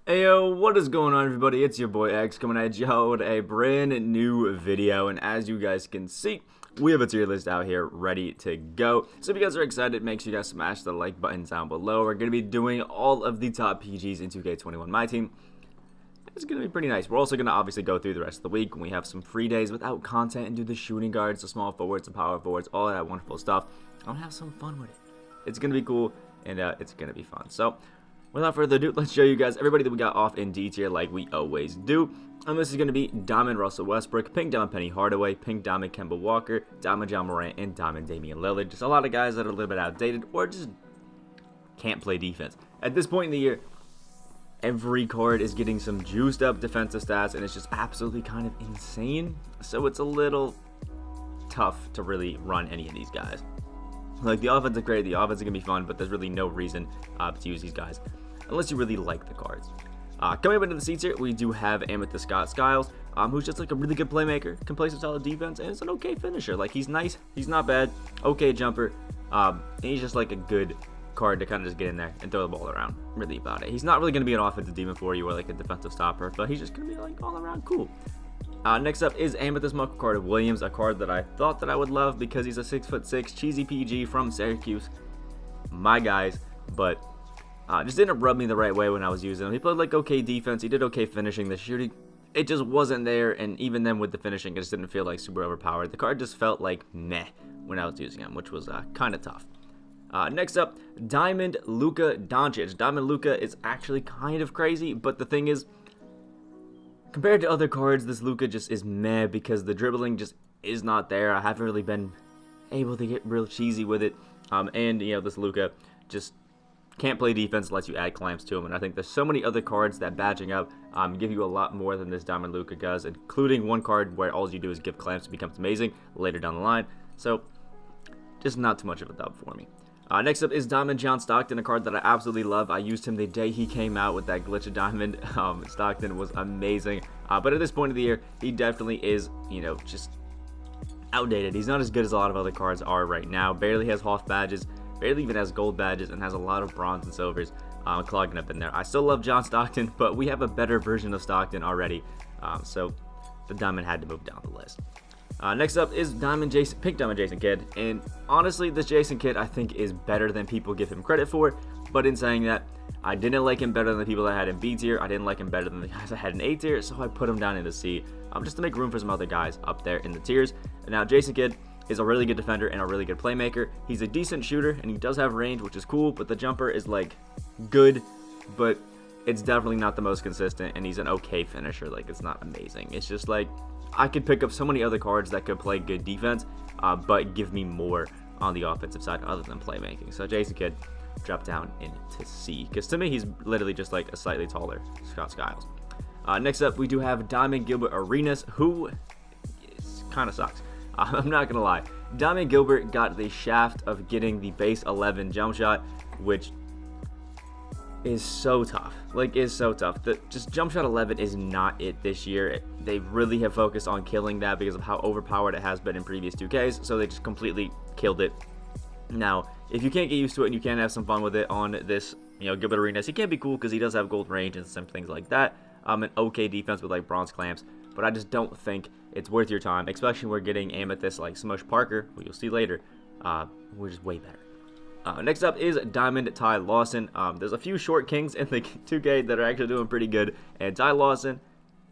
Hey yo, what is going on everybody? It's your boy X coming at y'all with a brand new video, and as you guys can see, we have a tier list out here ready to go. So if you guys are excited, make sure you guys smash the like button down below. We're going to be doing all of the top PGs in 2K21 Myteam. It's going to be pretty nice. We're also going to obviously go through the rest of the week when we have some free days without content and do the shooting guards, the small forwards, the power forwards, all that wonderful stuff. I'll have some fun with it. It's going to be cool, and it's going to be fun. So without further ado, let's show you guys everybody that we got off in D tier like we always do. And this is going to be Diamond Russell Westbrook, Pink Diamond Penny Hardaway, Pink Diamond Kemba Walker, Diamond John Morant, and Diamond Damian Lillard. Just a lot of guys that are a little bit outdated or just can't play defense. At this point in the year, every card is getting some juiced up defensive stats, and it's just absolutely kind of insane. So it's a little tough to really run any of these guys. Like, the offense is great, the offense is going to be fun, but there's really no reason to use these guys unless you really like the cards. Coming up into the seats here, we do have Amethyst Skiles, who's just like a really good playmaker, can play some solid defense, and is an okay finisher. Like, he's nice, he's not bad, okay jumper, and he's just like a good card to kind of just get in there and throw the ball around. Really about it. He's not really going to be an offensive demon for you or like a defensive stopper, but he's just going to be like all around cool. Next up is Amethyst Michael Carter Williams, a card that I thought that I would love because he's a 6'6" cheesy PG from Syracuse. My guys, but just didn't rub me the right way when I was using him. He played like okay defense, he did okay finishing. The shooting, it just wasn't there, and even then with the finishing, it just didn't feel like super overpowered. The card just felt like meh when I was using him, which was kind of tough. Next up, Diamond Luka Doncic. Diamond Luka is actually kind of crazy, but the thing is, compared to other cards, this Luka just is meh because the dribbling just is not there. I haven't really been able to get real cheesy with it. And, you know, this Luka just can't play defense unless you add clamps to him. And I think there's so many other cards that badging up give you a lot more than this Diamond Luka does, including one card where all you do is give clamps. It becomes amazing later down the line. So, just not too much of a dub for me. Next up is Diamond John Stockton, a card that I absolutely love. I used him the day he came out with that glitch of diamond. Stockton was amazing. But at this point of the year, he definitely is, you know, just outdated. He's not as good as a lot of other cards are right now. Barely has Hoff badges, barely even has gold badges, and has a lot of bronze and silvers clogging up in there. I still love John Stockton, but we have a better version of Stockton already. So the diamond had to move down the list. Next up is Pink Diamond Jason Kidd, and honestly, this Jason Kidd I think is better than people give him credit for, but in saying that, I didn't like him better than the people I had in B tier, I didn't like him better than the guys I had in A tier, so I put him down into C, just to make room for some other guys up there in the tiers. And now Jason Kidd is a really good defender and a really good playmaker. He's a decent shooter, and he does have range, which is cool, but the jumper is like good, but it's definitely not the most consistent, and he's an okay finisher. Like, it's not amazing. It's just like, I could pick up so many other cards that could play good defense, but give me more on the offensive side other than playmaking. So Jason Kidd dropped down into C, because to me, he's literally just like a slightly taller Scott Skiles. Next up, we do have Diamond Gilbert Arenas, who kind of sucks. I'm not going to lie. Diamond Gilbert got the shaft of getting the base 11 jump shot, which is so tough. Like, is so tough. Just jump shot 11 is not it this year. They really have focused on killing that because of how overpowered it has been in previous 2Ks, so they just completely killed it. Now, if you can't get used to it and you can't have some fun with it on this, you know, Gilbert Arenas, he can be cool because he does have gold range and some things like that. An okay defense with like bronze clamps, but I just don't think it's worth your time, especially when we're getting Amethyst like Smush Parker, who you'll see later, which is way better. Next up is Diamond Ty Lawson. There's a few short kings in the 2K that are actually doing pretty good, and Ty Lawson,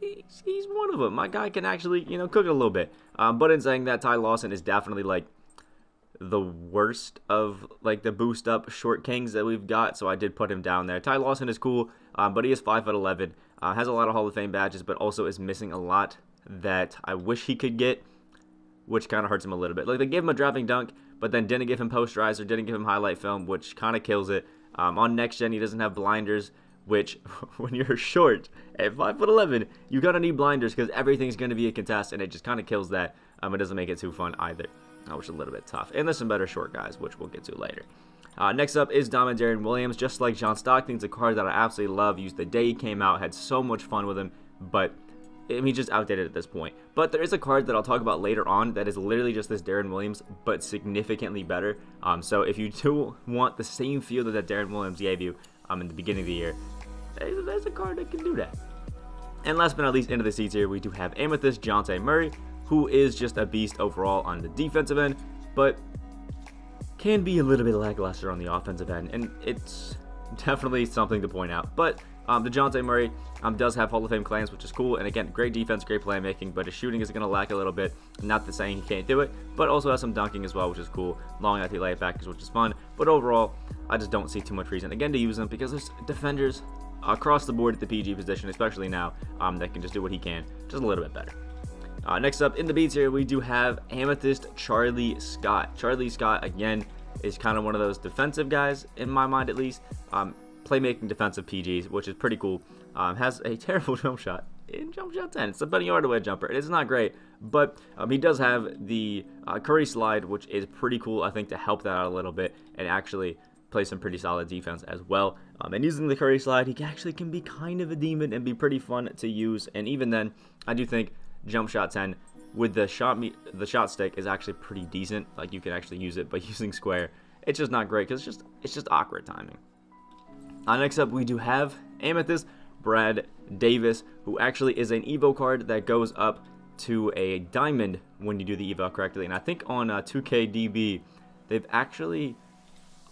he's one of them. My guy can actually, you know, cook it a little bit. But in saying that, Ty Lawson is definitely like the worst of like the boost up short kings that we've got, so I did put him down there. Ty Lawson is cool, but he is 5'11", has a lot of Hall of Fame badges, but also is missing a lot that I wish he could get, which kind of hurts him a little bit. Like, they gave him a driving dunk, but then didn't give him posterizer, didn't give him highlight film, which kind of kills it. On next gen, he doesn't have blinders, which when you're short at 5'11", you gotta need blinders because everything's gonna be a contest, and it just kind of kills that. It doesn't make it too fun either, which is a little bit tough. And there's some better short guys, which we'll get to later. Next up is Diamond Darren Williams. Just like John Stockton, it's a card that I absolutely love. Used the day he came out, had so much fun with him, but he's just outdated at this point. But there is a card that I'll talk about later on that is literally just this Darren Williams, but significantly better. So if you do want the same feel that Darren Williams gave you in the beginning of the year, there's a card that can do that. And last but not least, into the C tier, we do have Amethyst Dejounte Murray, who is just a beast overall on the defensive end, but can be a little bit lackluster on the offensive end, and it's definitely something to point out. But Dejounte Murray does have Hall of Fame claims, which is cool, and again, great defense, great playmaking, but his shooting is going to lack a little bit. Not to saying he can't do it, but also has some dunking as well, which is cool. Long athlete layup package, which is fun, but overall, I just don't see too much reason, again, to use him, because there's defenders across the board at the PG position, especially now, that can just do what he can, just a little bit better. Next up in the B tier, we do have Amethyst Charlie Scott. Charlie Scott, again, is kind of one of those defensive guys, in my mind at least. Playmaking defensive PGs, which is pretty cool. Has a terrible jump shot in jump shot 10. It's a 20-yard away jumper. It is not great, but he does have the Curry slide, which is pretty cool, I think, to help that out a little bit and actually play some pretty solid defense as well. And using the Curry slide, he actually can be kind of a demon and be pretty fun to use. And even then, I do think jump shot 10 with the shot stick is actually pretty decent. Like, you can actually use it, but using square, it's just not great because it's just awkward timing. Next up, we do have Amethyst Brad Davis, who actually is an Evo card that goes up to a diamond when you do the Evo correctly. And I think on 2KDB, they've actually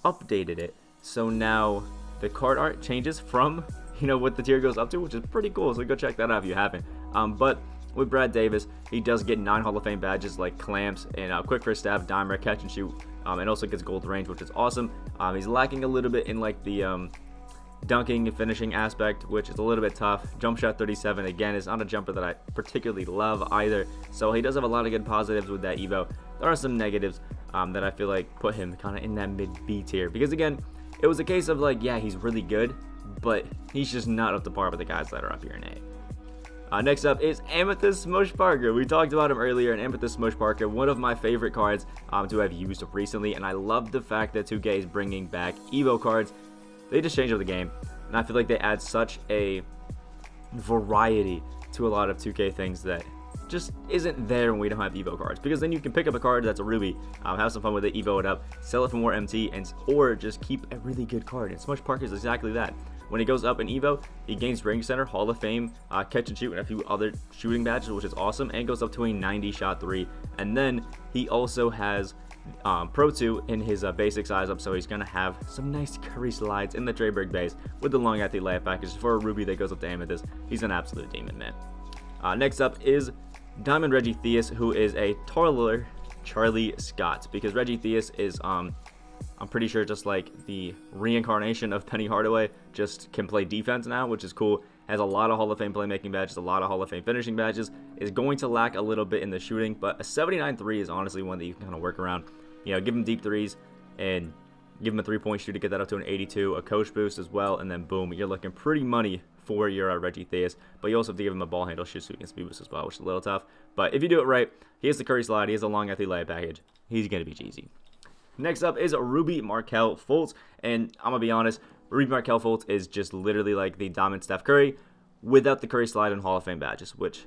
updated it. So now the card art changes from, what the tier goes up to, which is pretty cool. So go check that out if you haven't. But with Brad Davis, he does get 9 Hall of Fame badges like clamps and quick first stab, dimer, catch and shoot, and also gets gold range, which is awesome. He's lacking a little bit in like the dunking and finishing aspect, which is a little bit tough. Jump shot 37, again, is not a jumper that I particularly love either. So he does have a lot of good positives with that Evo. There are some negatives that I feel like put him kind of in that mid B tier, because again, it was a case of like, yeah, he's really good, but he's just not up to par with the guys that are up here in A. Next up is Amethyst Smush Parker. We talked about him earlier, and Amethyst Smush Parker, one of my favorite cards to have used recently, and I love the fact that 2K is bringing back Evo cards. They just changed up the game, and I feel like they add such a variety to a lot of 2K things that just isn't there when we don't have Evo cards, because then you can pick up a card that's a Ruby, have some fun with it, Evo it up, sell it for more MT, or just keep a really good card, and Smush Parker is exactly that. When he goes up in Evo, he gains Range Center, Hall of Fame, Catch and Shoot, and a few other shooting badges, which is awesome, and goes up to a 90 shot 3, and then he also has Pro 2 in his basic size up, so he's going to have some nice Curry slides in the Treyberg base with the long athlete layup package for a Ruby that goes up to Amethyst. He's an absolute demon, man. Next up is Diamond Reggie Theus, who is a taller Charlie Scott, because Reggie Theus is, I'm pretty sure, just like the reincarnation of Penny Hardaway, just can play defense now, which is cool. Has a lot of Hall of Fame playmaking badges, a lot of Hall of Fame finishing badges, is going to lack a little bit in the shooting, but a 79-3 is honestly one that you can kind of work around. Give him deep threes and give him a 3-point shoot to get that up to an 82, a coach boost as well, and then boom, you're looking pretty money for your Reggie Theus. But you also have to give him a ball handle shoot and speed boost as well, which is a little tough. But if you do it right, he has the Curry slide, he has a long athlete layup package, he's going to be cheesy. Next up is Ruby Markelle Fultz, and I'm going to be honest, Ruby Markelle Fultz is just literally like the dominant Steph Curry without the Curry slide and Hall of Fame badges, which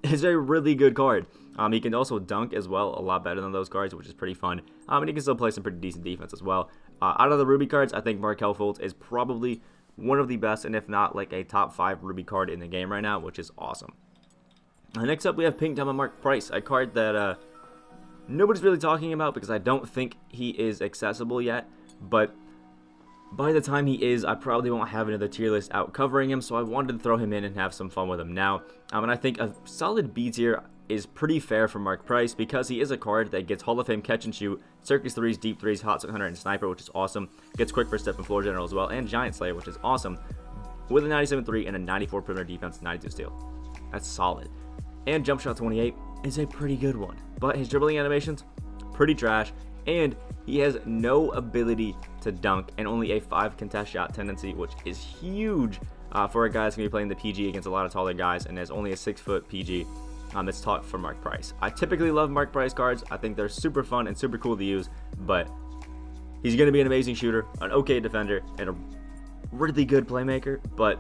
is a really good card. He can also dunk as well, a lot better than those cards, which is pretty fun. And he can still play some pretty decent defense as well. Out of the Ruby cards, I think Markelle Fultz is probably one of the best, and if not, like a top 5 Ruby card in the game right now, which is awesome. Next up, we have Pink Diamond Mark Price, a card that nobody's really talking about because I don't think he is accessible yet, but by the time he is, I probably won't have another tier list out covering him, so I wanted to throw him in and have some fun with him now. And I think a solid B tier is pretty fair for Mark Price because he is a card that gets Hall of Fame catch and shoot, circus 3s, deep 3s, hot 600, and sniper, which is awesome. Gets quick first step and floor general as well, and giant slayer, which is awesome. With a 97-3 and a 94 perimeter defense, 92 steal. That's solid. And jump shot 28 is a pretty good one, but his dribbling animations, pretty trash, and he has no ability to dunk and only a 5 contest shot tendency, which is huge for a guy that's going to be playing the PG against a lot of taller guys, and there's only a 6-foot PG that's taught for Mark Price. I typically love Mark Price cards. I think they're super fun and super cool to use, but he's going to be an amazing shooter, an okay defender, and a really good playmaker, but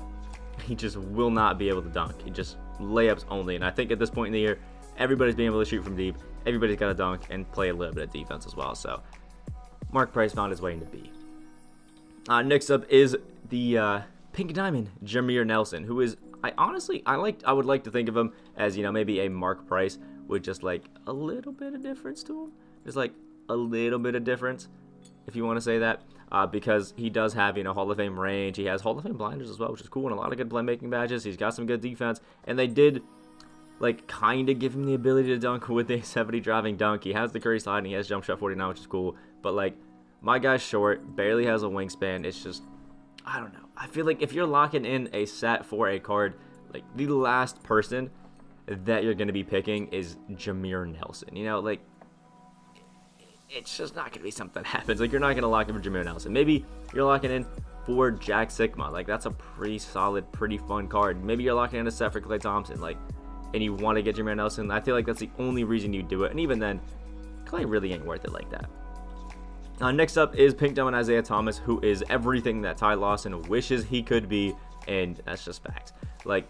he just will not be able to dunk. He just layups only, and I think at this point in the year, everybody's being able to shoot from deep. Everybody's got to dunk and play a little bit of defense as well. So Mark Price found his way into B. Next up is the Pink Diamond, Jameer Nelson, who is, I would like to think of him as, you know, maybe a Mark Price with just like a little bit of difference to him. Just like a little bit of difference, if you want to say that, because he does have, you know, Hall of Fame range. He has Hall of Fame blinders as well, which is cool, and a lot of good playmaking badges. He's got some good defense, and they did like kind of give him the ability to dunk with a 70 driving dunk. He has the Curry slide, and he has jump shot 49, which is cool. But like, my guy's short, barely has a wingspan. It's just, I don't know. I feel like if you're locking in a set for a card, like the last person that you're going to be picking is Jameer Nelson. You know, like, it's just not going to be something that happens. Like, you're not going to lock in for Jameer Nelson. Maybe you're locking in for Jack Sigma. Like, that's a pretty solid, pretty fun card. Maybe you're locking in a set for Klay Thompson, like, and you want to get Jameer Nelson. I feel like that's the only reason you do it. And even then, Klay really ain't worth it like that. Next up is Pink Diamond Isaiah Thomas, who is everything that Ty Lawson wishes he could be, and that's just facts. Like,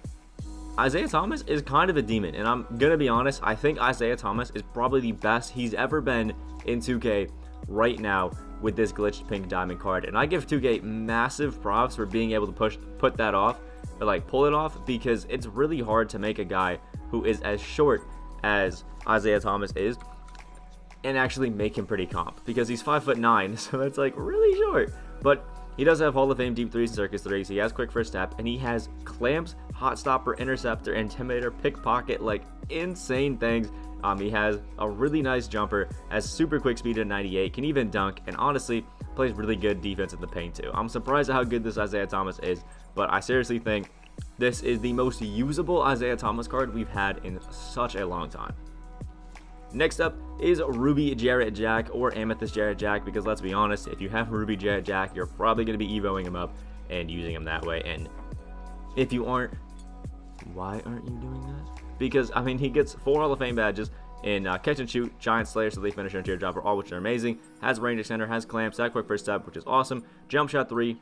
Isaiah Thomas is kind of a demon, and I'm going to be honest, I think Isaiah Thomas is probably the best he's ever been in 2K right now with this glitched Pink Diamond card, and I give 2K massive props for being able to put that off, or like pull it off, because it's really hard to make a guy who is as short as Isaiah Thomas is and actually make him pretty comp, because he's 5'9", so that's like really short. But he does have Hall of Fame deep threes and circus threes. He has quick first step, and he has clamps, hot stopper, interceptor, intimidator, pickpocket, like insane things. He has a really nice jumper, has super quick speed at 98, can even dunk, and honestly plays really good defense in the paint too. I'm surprised at how good this Isaiah Thomas is, but I seriously think this is the most usable Isaiah Thomas card we've had in such a long time. Next up is Ruby Jarrett Jack, or Amethyst Jarrett Jack, because let's be honest, if you have Ruby Jarrett Jack, you're probably going to be evoing him up and using him that way. And if you aren't, why aren't you doing that? Because, I mean, he gets 4 Hall of Fame badges in catch and shoot, giant slayer, so they finisher, and teardropper, all which are amazing. Has range extender, has clamps, that quick first step, which is awesome. Jump shot 3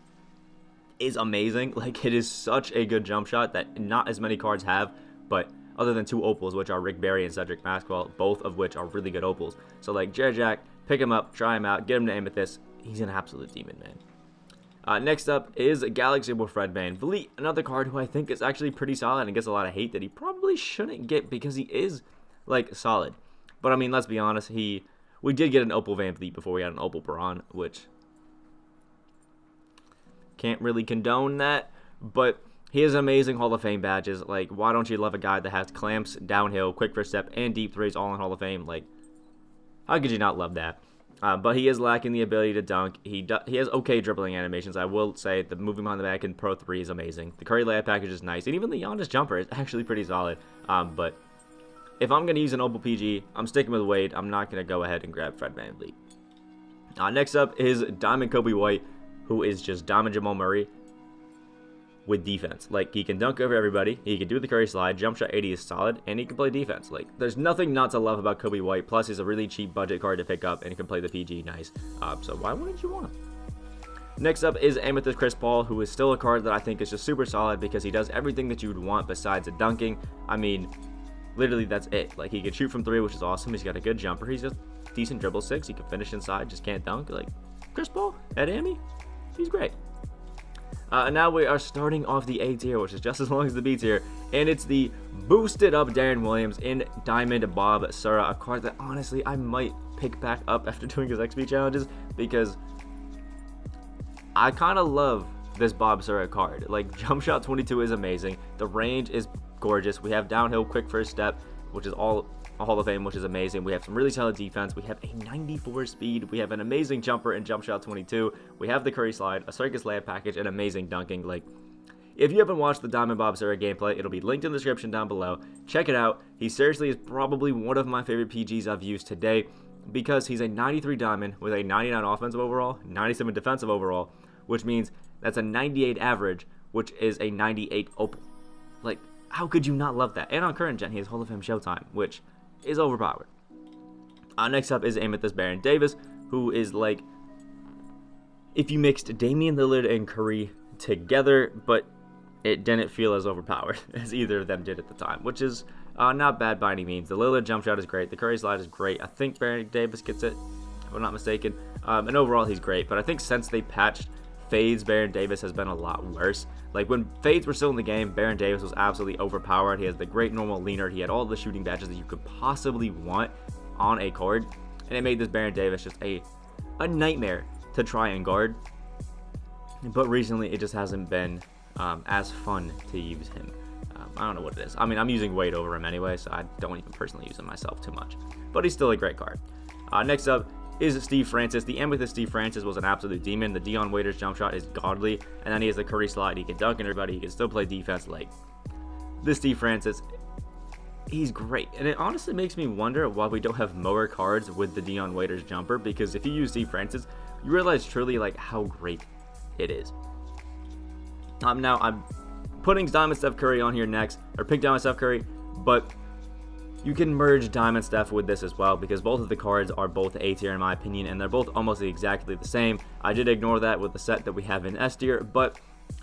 is amazing. Like, it is such a good jump shot that not as many cards have, but other than 2 opals, which are Rick Barry and Cedric Maxwell, both of which are really good opals. So, like, Jarrett Jack, pick him up, try him out, get him to Amethyst. He's an absolute demon, man. Next up is Galaxy War Fred VanVleet, another card who I think is actually pretty solid and gets a lot of hate that he probably shouldn't get because he is, like, solid. But, I mean, let's be honest, we did get an Opal VanVleet before we had an Opal Braun, which can't really condone that, but he has amazing Hall of Fame badges. Like, why don't you love a guy that has clamps, downhill, quick first step, and deep threes all in Hall of Fame? Like, how could you not love that? But he is lacking the ability to dunk. He has okay dribbling animations. I will say the moving behind the back in Pro 3 is amazing. The Curry layup package is nice, and even the Giannis jumper is actually pretty solid. But if I'm going to use an Opal PG, I'm sticking with Wade. I'm not going to go ahead and grab Fred VanVleet. Next up is Diamond Kobe White, who is just Diamond Jamal Murray with defense. Like, he can dunk over everybody, he can do the Curry slide, jump shot 80 is solid, and he can play defense. Like, there's nothing not to love about Kobe White, plus he's a really cheap budget card to pick up, and he can play the PG nice. So why wouldn't you want him? Next up is Amethyst Chris Paul, who is still a card that I think is just super solid because he does everything that you would want besides a dunking. I mean, literally that's it. Like, he can shoot from 3, which is awesome. He's got a good jumper. He's just decent dribble 6. He can finish inside, just can't dunk. Like, Chris Paul at Amy, he's great. Now we are starting off the A tier, which is just as long as the B tier, and it's the boosted up Darren Williams in Diamond Bob Sura, a card that honestly I might pick back up after doing his XP challenges because I kind of love this Bob Sura card. Like, jump shot 22 is amazing, the range is gorgeous, we have downhill quick first step, which is all a Hall of Fame, which is amazing. We have some really solid defense. We have a 94 speed. We have an amazing jumper and jump shot 22. We have the Curry slide, a circus layup package, and amazing dunking. Like, if you haven't watched the Diamond Bob Sura gameplay, it'll be linked in the description down below. Check it out. He seriously is probably one of my favorite PGs I've used today because he's a 93 diamond with a 99 offensive overall, 97 defensive overall, which means that's a 98 average, which is a 98 opal. Like, how could you not love that? And on current gen, he has Hall of Fame Showtime, which is overpowered. Next up is Amethyst Baron Davis, who is like, if you mixed Damian Lillard and Curry together, but it didn't feel as overpowered as either of them did at the time, which is not bad by any means. The Lillard jump shot is great. The Curry slide is great. I think Baron Davis gets it, if I'm not mistaken. And overall, he's great. But I think since they patched fades, Baron Davis has been a lot worse. Like, when Fades were still in the game, Baron Davis was absolutely overpowered. He has the great normal leaner. He had all the shooting badges that you could possibly want on a card. And it made this Baron Davis just a nightmare to try and guard. But recently, it just hasn't been as fun to use him. I don't know what it is. I mean, I'm using Wade over him anyway, so I don't even personally use him myself too much. But he's still a great card. Next up is Steve Francis. The Amethyst Steve Francis was an absolute demon. The Dion Waiters jump shot is godly. And then he has the Curry slide. He can dunk on everybody. He can still play defense. Like, this Steve Francis, he's great. And it honestly makes me wonder why we don't have more cards with the Dion Waiters jumper. Because if you use Steve Francis, you realize truly like how great it is. Now, I'm putting Diamond Steph Curry on here next, or Pink Diamond Steph Curry, but you can merge Diamond Steph with this as well, because both of the cards are both A tier in my opinion, and they're both almost exactly the same. I did ignore that with the set that we have in S tier, but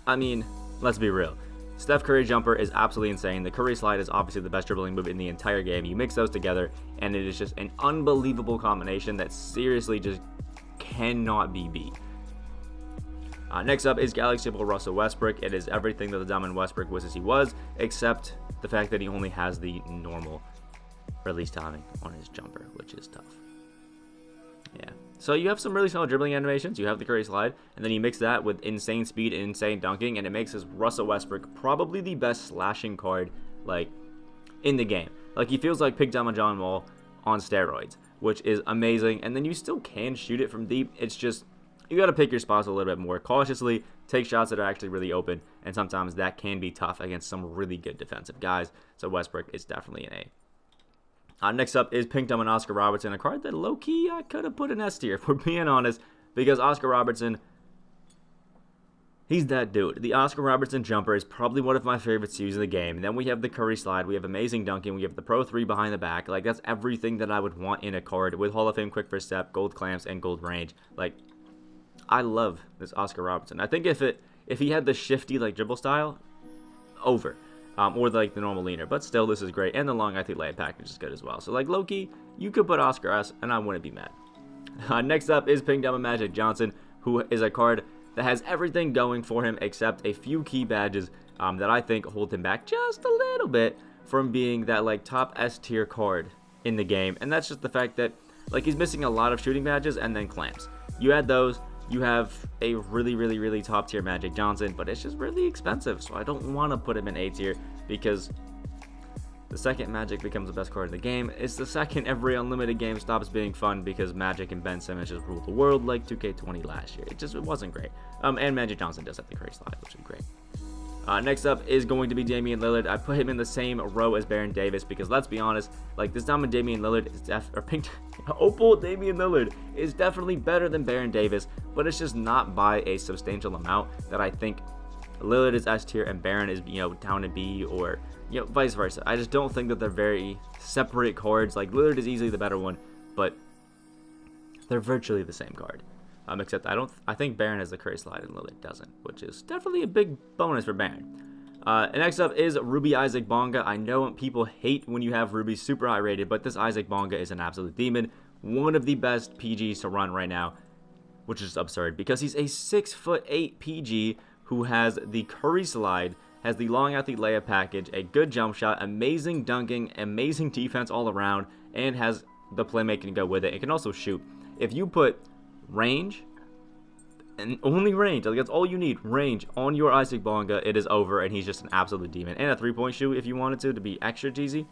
I mean, let's be real. Steph Curry jumper is absolutely insane. The Curry slide is obviously the best dribbling move in the entire game. You mix those together, and it is just an unbelievable combination that seriously just cannot be beat. Next up is Galaxy Opal Russell Westbrook. It is everything that the Diamond Westbrook wishes he was, except the fact that he only has the normal release timing on his jumper, which is tough. Yeah. So you have some really solid dribbling animations. You have the Curry slide, and then you mix that with insane speed and insane dunking, and it makes his Russell Westbrook probably the best slashing card, like, in the game. Like, he feels like Pink Diamond John Wall on steroids, which is amazing. And then you still can shoot it from deep. It's just, you got to pick your spots a little bit more cautiously, take shots that are actually really open, and sometimes that can be tough against some really good defensive guys. So Westbrook is definitely an A. Next up is Pink Diamond Oscar Robertson, a card that low-key I could have put in S tier, if we're being honest, because Oscar Robertson, he's that dude. The Oscar Robertson jumper is probably one of my favorites to use in the game. Then we have the Curry slide, we have amazing dunking, we have the Pro 3 behind the back. Like, that's everything that I would want in a card with Hall of Fame quick first step, gold clamps, and gold range. Like, I love this Oscar Robertson. I think if he had the shifty like dribble style, over, or like the normal leaner, but still this is great, and the long athlete layup package is good as well. So like low-key, you could put Oscar S, and I wouldn't be mad. Next up is Pink Diamond Magic Johnson, who is a card that has everything going for him except a few key badges that I think hold him back just a little bit from being that like top S tier card in the game, and that's just the fact that like he's missing a lot of shooting badges and then clamps. You add those, you have a really top tier Magic Johnson, but it's just really expensive, so I don't want to put him in A tier because the second Magic becomes the best card in the game. It's the second every unlimited game stops being fun because Magic and Ben Simmons just ruled the world like 2K20 last year. It wasn't great. And Magic Johnson does have the Curry slide, which is great. Next up is going to be Damian Lillard. I put him in the same row as Baron Davis because let's be honest, like this Diamond Damian Lillard is Opal Damian Lillard is definitely better than Baron Davis, but it's just not by a substantial amount that I think Lillard is S tier and Baron is, down to B, or vice versa. I just don't think that they're very separate cards. Like Lillard is easily the better one, but they're virtually the same card. Except I think Baron has the Curry slide and Lillard doesn't, which is definitely a big bonus for Baron. And next up is Ruby Isaac Bonga. I know people hate when you have Ruby super high rated, but this Isaac Bonga is an absolute demon. One of the best PGs to run right now, which is absurd because he's a 6'8" PG who has the Curry slide, has the long athlete layup package, a good jump shot, amazing dunking, amazing defense all around, and has the playmaking to go with it. It can also shoot. If you put range, and only range, like that's all you need, range on your Isaac Bonga, it is over, and he's just an absolute demon. And a 3-point shoot if you wanted to be extra cheesy.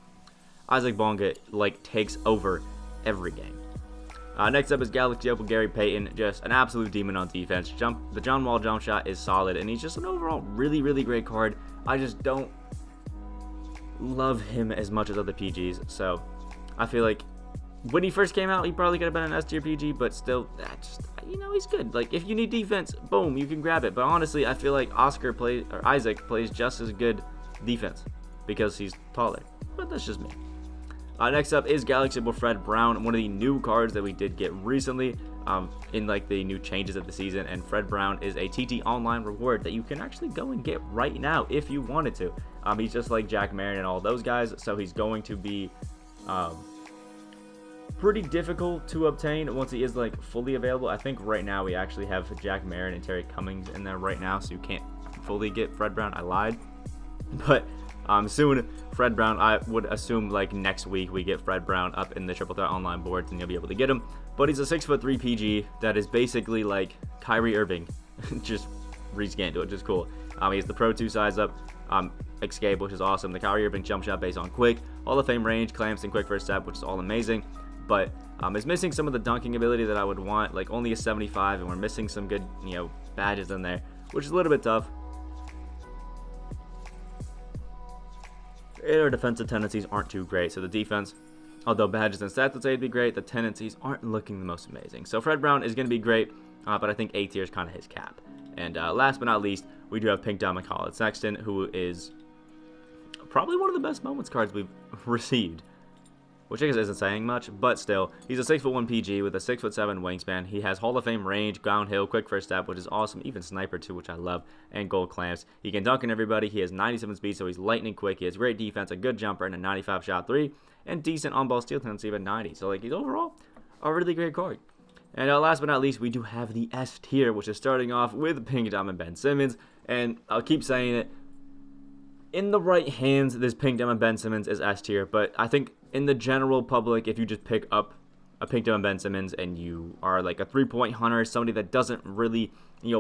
Isaac Bonga like takes over every game. Next up is Galaxy Opal Gary Payton, just an absolute demon on defense. The John Wall jump shot is solid, and he's just an overall really great card. I just don't love him as much as other PGs, so I feel like when he first came out, he probably could have been an S tier PG, but still, he's good. Like, if you need defense, boom, you can grab it. But honestly, I feel like Isaac plays just as good defense because he's taller. But that's just me. Next up is Galaxy Opal Fred Brown, one of the new cards that we did get recently in like the new changes of the season. And Fred Brown is a TT online reward that you can actually go and get right now if you wanted to. He's just like Jack Marin and all those guys, so he's going to be pretty difficult to obtain once he is like fully available. I think right now we actually have Jack Marin and Terry Cummings in there right now, so you can't fully get Fred Brown. I lied. But soon, Fred Brown, I would assume like next week we get Fred Brown up in the Triple Threat Online boards and you'll be able to get him. But he's a 6'3" PG that is basically like Kyrie Irving, just rescan to it, just cool. He has the Pro 2 size up, Excapar, which is awesome. The Kyrie Irving jump shot based on quick, Hall of Fame range, clamps, and quick first step, which is all amazing. But is missing some of the dunking ability that I would want, like only a 75, and we're missing some good, badges in there, which is a little bit tough. And our defensive tendencies aren't too great, so the defense, although badges and stats would say it'd be great, the tendencies aren't looking the most amazing. So Fred Brown is going to be great, but I think A tier is kind of his cap. And last but not least, we do have Pink Diamond College Sexton, who is probably one of the best moments cards we've received, which I guess isn't saying much, but still, he's a 6'1" PG with a 6'7" wingspan. He has Hall of Fame range, downhill, quick first step, which is awesome, even sniper too, which I love, and gold clamps. He can dunk on everybody. He has 97 speed, so he's lightning quick. He has great defense, a good jumper, and a 95 shot 3, and decent on-ball steal tendency of a 90. So like he's overall a really great card. And last but not least, we do have the S tier, which is starting off with Pink Diamond Ben Simmons, and I'll keep saying it. In the right hands, this Pink Diamond Ben Simmons is S tier, but I think in the general public, if you just pick up a Pink Diamond Ben Simmons and you are like a 3-point hunter, somebody that doesn't really,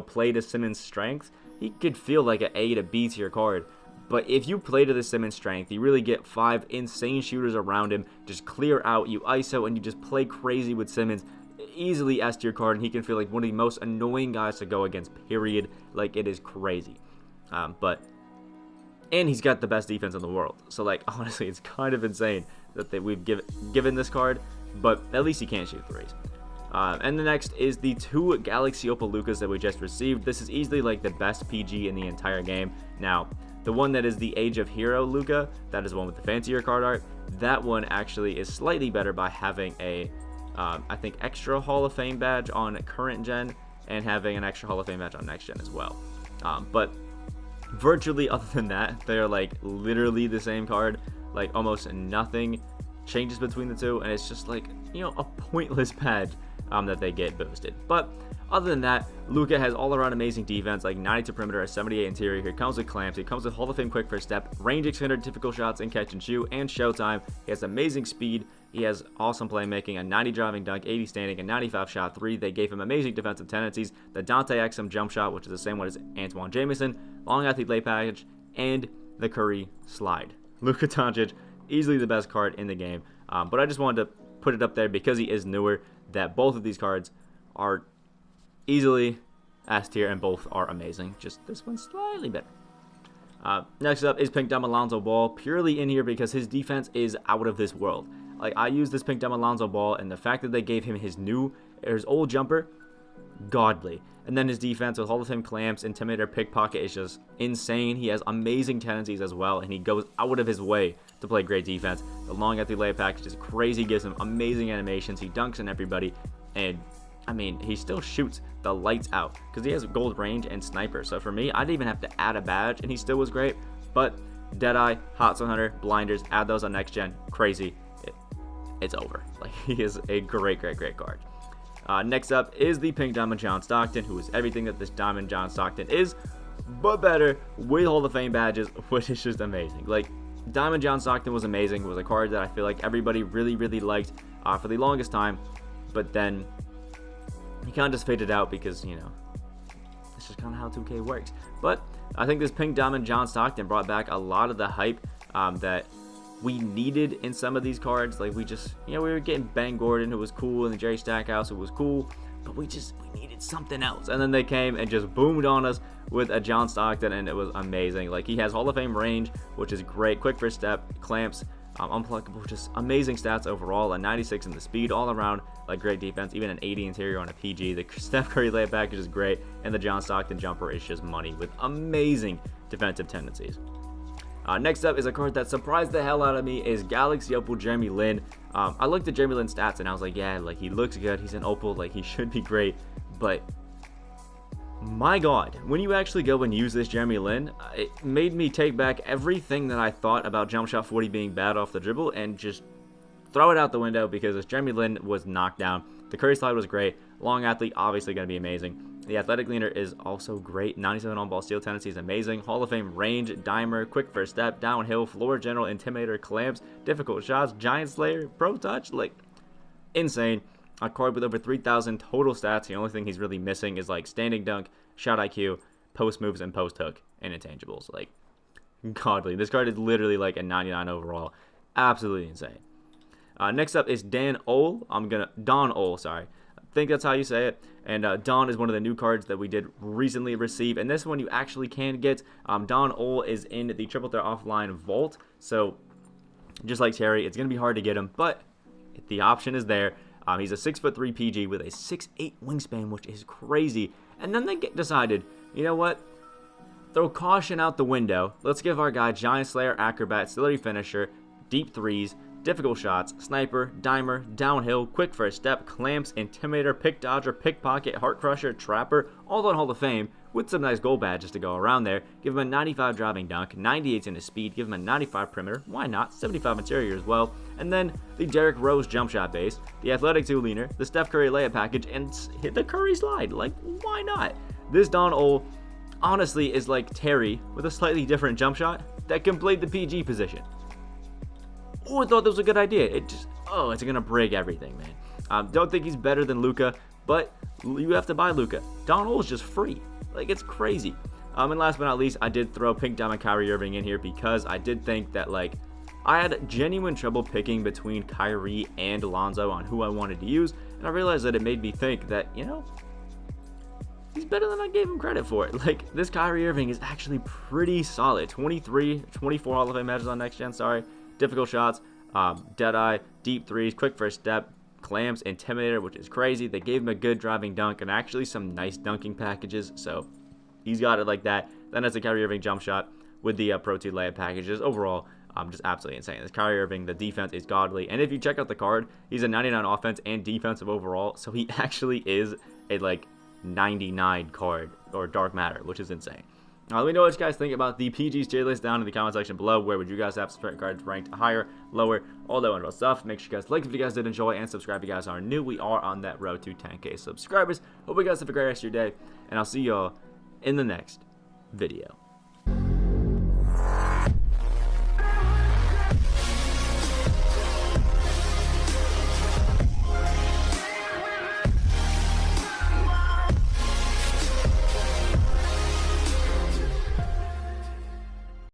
play to Simmons' strength, he could feel like an A to B tier card. But if you play to the Simmons' strength, you really get 5 insane shooters around him, just clear out, you ISO, and you just play crazy with Simmons. Easily S tier card, and he can feel like one of the most annoying guys to go against, period. Like, it is crazy. And he's got the best defense in the world. So, like, honestly, it's kind of insane that we've given this card, but at least he can't shoot threes. And the next is the 2 Galaxy Opal Lukas that we just received. This is easily, like, the best PG in the entire game. Now, the one that is the Age of Hero Luka, that is the one with the fancier card art, that one actually is slightly better by having a, I think, extra Hall of Fame badge on current gen and having an extra Hall of Fame badge on next gen as well. But virtually, other than that, they're like literally the same card. Like almost nothing changes between the two, and it's just like a pointless badge that they get boosted. But other than that, Luka has all around amazing defense, like 92 perimeter, a 78 interior. He comes with clamps. He comes with Hall of Fame quick first step, range extender, typical shots, and catch and shoot, and showtime. He has amazing speed. He has awesome playmaking, a 90 driving dunk, 80 standing, a 95 shot 3. They gave him amazing defensive tendencies, the Dante Exum jump shot, which is the same one as Antoine Jamison, long athlete lay package, and the Curry slide. Luka Doncic, easily the best card in the game, but I just wanted to put it up there because he is newer, that both of these cards are easily S tier and both are amazing. Just this one's slightly better. Next up is Pink Diamond Lonzo Ball, purely in here because his defense is out of this world. Like, I use this Pink Diamond Lonzo Ball, and the fact that they gave him his old jumper, godly. And then his defense with Hall of Fame clamps, intimidator, pickpocket is just insane. He has amazing tendencies as well, and he goes out of his way to play great defense. The long athlete lay package is crazy, gives him amazing animations. He dunks on everybody, and I mean, he still shoots the lights out because he has gold range and sniper. So for me, I didn't even have to add a badge, and he still was great. But Deadeye, Hot Zone Hunter, Blinders, add those on next gen, crazy. It's over. Like, he is a great card. Next up is the Pink Diamond John Stockton, who is everything that this Diamond John Stockton is, but better with Hall of Fame badges, which is just amazing. Like, Diamond John Stockton was amazing. It was a card that I feel like everybody really liked for the longest time, but then he kind of just faded out because, it's just kind of how 2K works. But I think this Pink Diamond John Stockton brought back a lot of the hype that we needed in some of these cards. Like, we just, we were getting Ben Gordon, who was cool, and the Jerry Stackhouse, who was cool, but we needed something else. And then they came and just boomed on us with a John Stockton, and it was amazing. Like, he has Hall of Fame range, which is great, quick first step, clamps, unpluckable, just amazing stats overall, a 96 in the speed, all around, like, great defense, even an 80 interior on a PG. The Steph Curry lay package is great, and the John Stockton jumper is just money with amazing defensive tendencies. Next up is a card that surprised the hell out of me, is Galaxy Opal Jeremy Lin. I looked at Jeremy Lin's stats and I was like, yeah, like, he looks good, he's an Opal, like, he should be great, but my god, when you actually go and use this Jeremy Lin, it made me take back everything that I thought about jump shot 40 being bad off the dribble and just throw it out the window, because this Jeremy Lin was knocked down. The Curry slide was great, long athlete obviously going to be amazing, The athletic leaner is also great. 97 on-ball steal tendency is amazing. Hall of Fame range, dimer, quick first step, downhill, floor general, intimidator, clamps, difficult shots, giant slayer, pro touch, like insane. A card with over 3,000 total stats. The only thing he's really missing is like standing dunk, shot IQ, post moves, and post hook, and intangibles. Like godly. This card is literally like a 99 overall. Absolutely insane. Next up is Don Opal, sorry. I think that's how you say it. And Don is one of the new cards that we did recently receive. And this one you actually can get. Don Opal is in the Triple Threat Offline Vault. So, just like Terry, it's going to be hard to get him. But the option is there. He's a 6'3" PG with a 6'8" wingspan, which is crazy. And then they decided, you know what? Throw caution out the window. Let's give our guy Giant Slayer, Acrobat, Stability Finisher, Deep Threes, difficult shots, sniper, dimer, downhill, quick first step, clamps, intimidator, pick dodger, pickpocket, heart crusher, trapper, all on Hall of Fame with some nice gold badges to go around there. Give him a 95 driving dunk, 98 in his speed, give him a 95 perimeter, why not, 75 interior as well, and then the Derrick Rose jump shot base, the athletic 2 leaner, the Steph Curry layup package, and hit the Curry slide. Like, why not? This Don Opal honestly is like Terry with a slightly different jump shot that can play the PG position. Oh, I thought this was a good idea. It's gonna break everything, man. Don't think he's better than Luka, but you have to buy Luka. Don Opal is just free. Like, it's crazy. And last but not least, I did throw Pink Diamond Kyrie Irving in here because I did think that, like, I had genuine trouble picking between Kyrie and Lonzo on who I wanted to use, and I realized that it made me think that, you know, he's better than I gave him credit for. Like, this Kyrie Irving is actually pretty solid. 24 Hall of Fame matches on next gen, sorry. Difficult shots, Deadeye, deep threes, quick first step, clamps, intimidator, which is crazy. They gave him a good driving dunk and actually some nice dunking packages, so he's got it like that. Then it's a Kyrie Irving jump shot with the Pro 2 layup packages. Overall, just absolutely insane. This Kyrie Irving, the defense is godly, and if you check out the card, he's a 99 offense and defensive overall, so he actually is a like 99 card or dark matter, which is insane. Let me know what you guys think about the PG's tier list down in the comment section below. Where would you guys have certain cards ranked higher, lower, all that wonderful stuff. Make sure you guys like if you guys did enjoy, and subscribe if you guys are new. We are on that road to 10K subscribers. Hope you guys have a great rest of your day, and I'll see y'all in the next video.